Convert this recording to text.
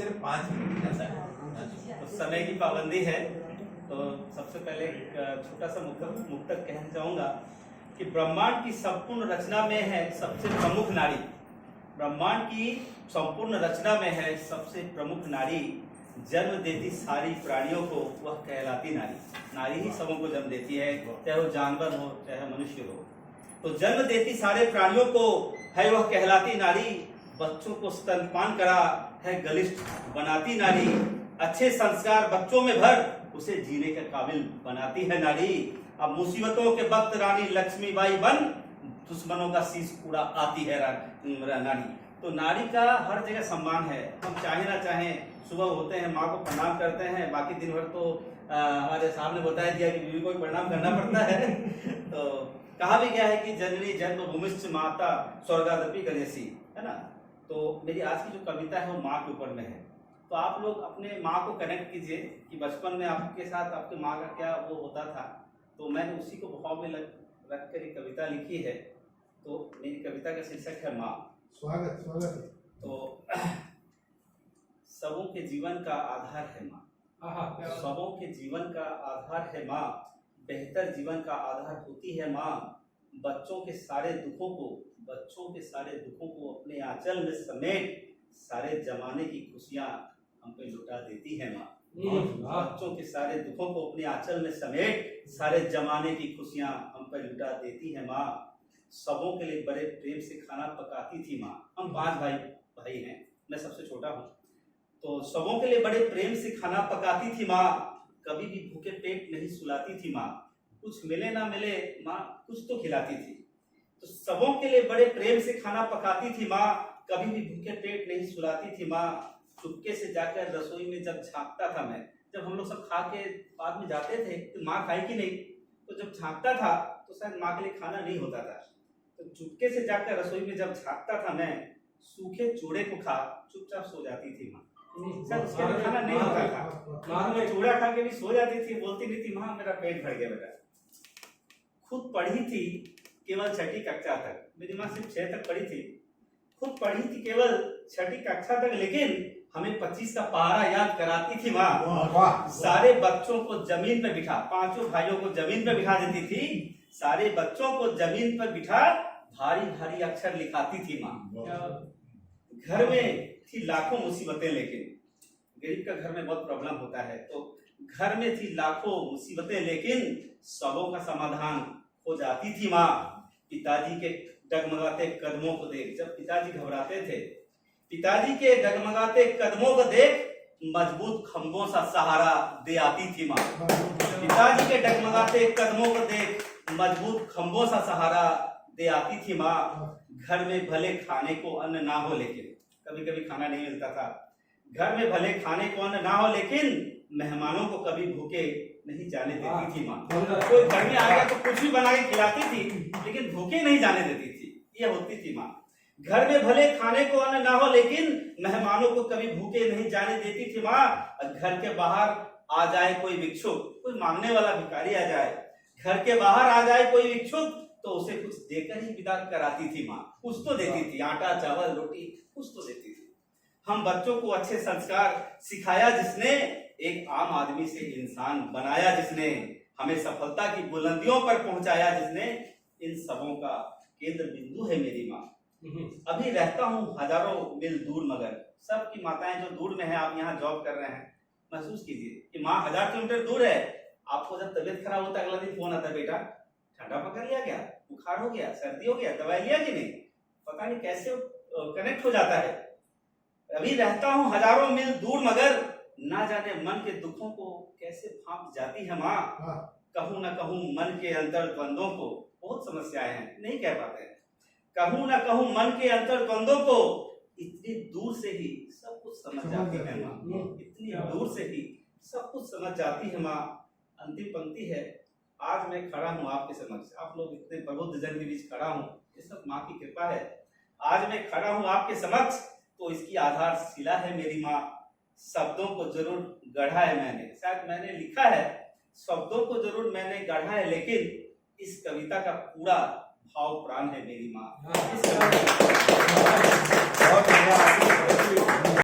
सिर्फ 5 मिनट ऐसा है। तो समय की पाबंदी है, तो सबसे पहले एक छोटा सा मुक्तक कहना चाहूंगा कि ब्रह्मांड की संपूर्ण रचना में है सबसे प्रमुख नारी। ब्रह्मांड की संपूर्ण रचना में है सबसे प्रमुख नारी, जन्म देती सारी प्राणियों को वह कहलाती नारी। नारी ही सबों को जन्म देती है, चाहे वो जानवर हो चाहे मनुष्य हो। तो जन्म देती सारे प्राणियों को है वह कहलाती नारी, बच्चों को स्तनपान करा है गलिष्ठ बनाती नारी, अच्छे संस्कार बच्चों में भर उसे जीने के काबिल बनाती है नारी। अब मुसीबतों के वक्त रानी लक्ष्मीबाई बन दुश्मनों का शीश उड़ा आती है नारी। तो नारी का हर जगह सम्मान है। हम चाहे ना चाहें सुबह होते हैं माँ को प्रणाम करते हैं, बाकी दिन भर तो हमारे साहब ने बताया दिया कि बीवी को प्रणाम करना पड़ता है। तो कहा भी गया है कि जननी जन्मभूमिश्च माता स्वर्गादपि गरीयसी, है ना। तो मेरी आज की जो कविता है वो माँ के ऊपर में है। तो आप लोग अपने माँ को कनेक्ट कीजिए कि बचपन में आपके साथ आपके माँ का क्या वो होता था। तो मैंने उसी को भाव में रख कर एक कविता लिखी है। तो मेरी कविता का शीर्षक है माँ। स्वागत स्वागत। तो सबों के जीवन का आधार है माँ, सबों के जीवन का आधार है माँ, बेहतर जीवन का आधार होती है माँ। बच्चों के सारे दुखों को अपने आंचल में समेट सारे जमाने की खुशियाँ हम पे लुटा देती है माँ। बच्चों के सारे दुखों को अपने आंचल में समेट सारे जमाने की खुशियाँ हम पे लुटा देती है माँ। सबों के लिए बड़े प्रेम से खाना पकाती थी माँ। हम 5 भाई हैं, मैं सबसे छोटा हूँ। तो सबों के लिए बड़े प्रेम से खाना पकाती थी माँ, कभी भी भूखे पेट नहीं सुलाती थी माँ। कुछ मिले ना मिले माँ कुछ तो खिलाती थी। तो सबों के लिए बड़े प्रेम से खाना पकाती थी माँ, कभी भी भूखे पेट नहीं सुलाती थी माँ। चुपके से जाकर रसोई में जब झांकता था मैं, जब हम लोग सब खा के बाद में जाते थे तो माँ खाई कि नहीं, तो जब झांकता था तो शायद माँ के लिए खाना नहीं होता था। तो चुपके से जाकर रसोई में जब झांकता था मैं, सूखे चूड़े को खा चुपचाप सो जाती थी माँ। शायद उसके लिए खाना नहीं होता था, मैं चूड़ा खा के भी सो जाती थी, बोलती नहीं थी माँ मेरा पेट भर गया बेटा। खुद पढ़ी थी केवल 6ठी कक्षा तक, मेरी माँ सिर्फ 6 तक पढ़ी थी। खुद पढ़ी थी केवल 6ठी कक्षा तक, लेकिन हमें 25 का पहाड़ा याद कराती थी माँ। सारे बच्चों को जमीन पे बिठा, 5 भाइयों को जमीन पे बिठा देती थी, सारे बच्चों को जमीन पर बिठा भारी भारी अक्षर लिखाती थी माँ। घर में थी लाखों मुसीबतें, लेकिन गरीब का घर में बहुत प्रॉब्लम होता है। तो घर में थी लाखों मुसीबतें, लेकिन सबों का समाधान हो जाती थी माँ। पिताजी के डगमगाते कदमों को देख, जब पिताजी घबराते थे, पिताजी के डगमगाते कदमों को देख मजबूत खंभों सा सहारा दे आती थी माँ। पिताजी के डगमगाते कदमों को देख मजबूत खंभों सा सहारा दे आती थी माँ। घर में भले खाने को अन्न ना हो, लेकिन कभी कभी खाना नहीं मिलता था। घर में भले खाने को अन्न ना हो, लेकिन मेहमानों को कभी भूखे नहीं जाने देती थी माँ। कोई घर में आ गया तो कुछ भी बना के खिलाती थी, लेकिन भूखे नहीं जाने देती थी। ये होती थी माँ। घर में भले खाने को अन्न ना हो, लेकिन मेहमानों को कभी भूखे नहीं जाने देती थी माँ। घर के बाहर आ जाए कोई भिक्षुक, कोई मांगने वाला भिखारी आ जाए, घर के बाहर आ जाए कोई भिक्षुक, तो उसे कुछ देकर ही विदा कराती थी माँ। कुछ तो देती थी, आटा चावल रोटी कुछ तो देती थी। हम बच्चों को अच्छे संस्कार सिखाया जिसने, एक आम आदमी से इंसान बनाया जिसने, हमें सफलता की बुलंदियों पर पहुंचाया जिसने, इन सबों का केंद्र बिंदु है मेरी माँ। अभी रहता हूँ हजारों मील दूर, मगर सबकी माताएं जो दूर में है, आप यहाँ जॉब कर रहे हैं, महसूस कीजिए कि माँ 1000 किलोमीटर दूर है। आपको जब तबीयत खराब होता है, अगला दिन फोन आता है, बेटा ठंडा पकड़ लिया क्या, बुखार हो गया, सर्दी हो गया, दवाई लिया कि नहीं। पता नहीं कैसे कनेक्ट हो जाता है। अभी रहता हूँ हजारों मील दूर, मगर ना जाने मन के दुखों को कैसे भांप जाती है माँ। कहूँ ना कहूँ मन के अंतर द्वंद्वों को, बहुत समस्याएं हैं, नहीं कह पाते हैं। कहूँ ना कहूँ मन के अंतर द्वंद्वों को, इतनी दूर से ही सब कुछ समझ जाती है माँ। इतनी दूर से ही सब कुछ समझ जाती है माँ। अंतिम पंक्ति है, आज मैं खड़ा हूँ आपके समक्ष, आप लोग इतने प्रबुद्ध जन के बीच खड़ा हूँ, ये सब माँ की कृपा है। आज मैं खड़ा हूँ आपके समक्ष, तो इसकी आधारशिला है मेरी माँ। शब्दों को जरूर गढ़ा है मैंने, शायद मैंने लिखा है, शब्दों को जरूर मैंने गढ़ा है, लेकिन इस कविता का पूरा भाव प्राण है मेरी माँ।